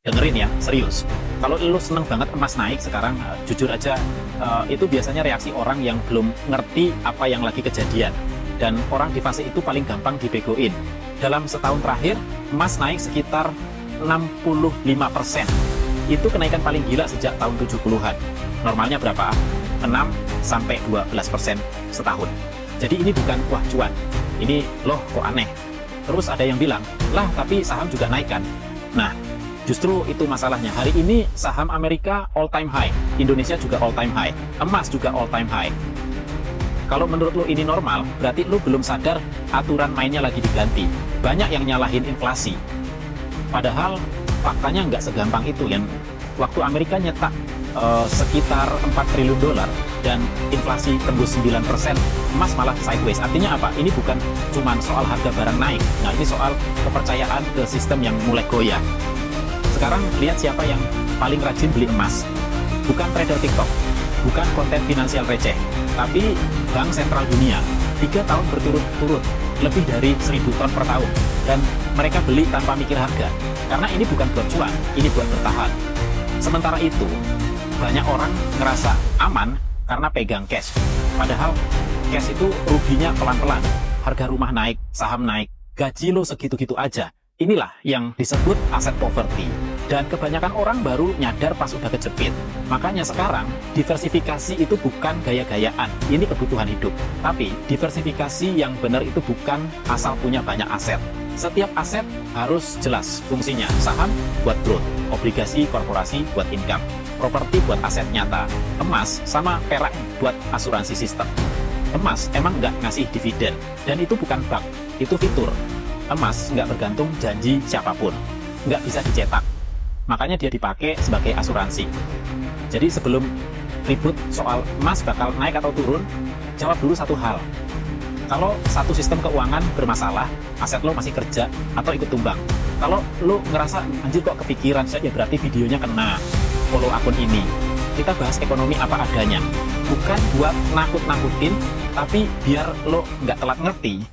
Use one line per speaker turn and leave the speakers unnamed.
dengerin ya, serius. Kalau lu seneng banget emas naik sekarang, jujur aja, itu biasanya reaksi orang yang belum ngerti apa yang lagi kejadian. Dan orang di fase itu paling gampang dibegoin. Dalam setahun terakhir, emas naik sekitar 65%. Itu kenaikan paling gila sejak tahun 70-an. Normalnya berapa? 6-12% setahun. Jadi ini bukan wah cuan. Ini loh kok aneh. Terus ada yang bilang, lah tapi saham juga naik kan? Nah, justru itu masalahnya. Hari ini saham Amerika all time high, Indonesia juga all time high, emas juga all time high. Kalau menurut lo ini normal, berarti lo belum sadar aturan mainnya lagi diganti. Banyak yang nyalahin inflasi. Padahal faktanya nggak segampang itu kan. Waktu Amerika nyetak sekitar 4 triliun dolar dan inflasi tembus 9%, emas malah sideways. Artinya apa? Ini bukan cuma soal harga barang naik. Nah, ini soal kepercayaan ke sistem yang mulai goyah. Sekarang lihat siapa yang paling rajin beli emas. Bukan trader TikTok, bukan konten finansial receh, tapi Bank Sentral Dunia. 3 tahun berturut-turut, lebih dari 1.000 ton per tahun. Dan mereka beli tanpa mikir harga. Karena ini bukan buat cuan, ini buat bertahan. Sementara itu, banyak orang ngerasa aman karena pegang cash. Padahal cash itu ruginya pelan-pelan. Harga rumah naik, saham naik, gaji lo segitu-gitu aja. Inilah yang disebut aset poverty. Dan kebanyakan orang baru nyadar pas udah kejepit. Makanya sekarang, diversifikasi itu bukan gaya-gayaan. Ini kebutuhan hidup. Tapi, diversifikasi yang benar itu bukan asal punya banyak aset. Setiap aset harus jelas fungsinya. Saham buat growth, obligasi korporasi buat income, properti buat aset nyata, emas sama perak buat asuransi sistem. Emas emang nggak ngasih dividen, dan itu bukan bug, itu fitur. Emas nggak bergantung janji siapapun, nggak bisa dicetak. Makanya dia dipakai sebagai asuransi. Jadi sebelum ribut soal emas bakal naik atau turun, jawab dulu satu hal. Kalau satu sistem keuangan bermasalah, aset lo masih kerja atau ikut tumbang. Kalau lo ngerasa, anjir kok kepikiran, ya berarti videonya kena. Follow akun ini. Kita bahas ekonomi apa adanya. Bukan buat nakut-nakutin, tapi biar lo nggak telat ngerti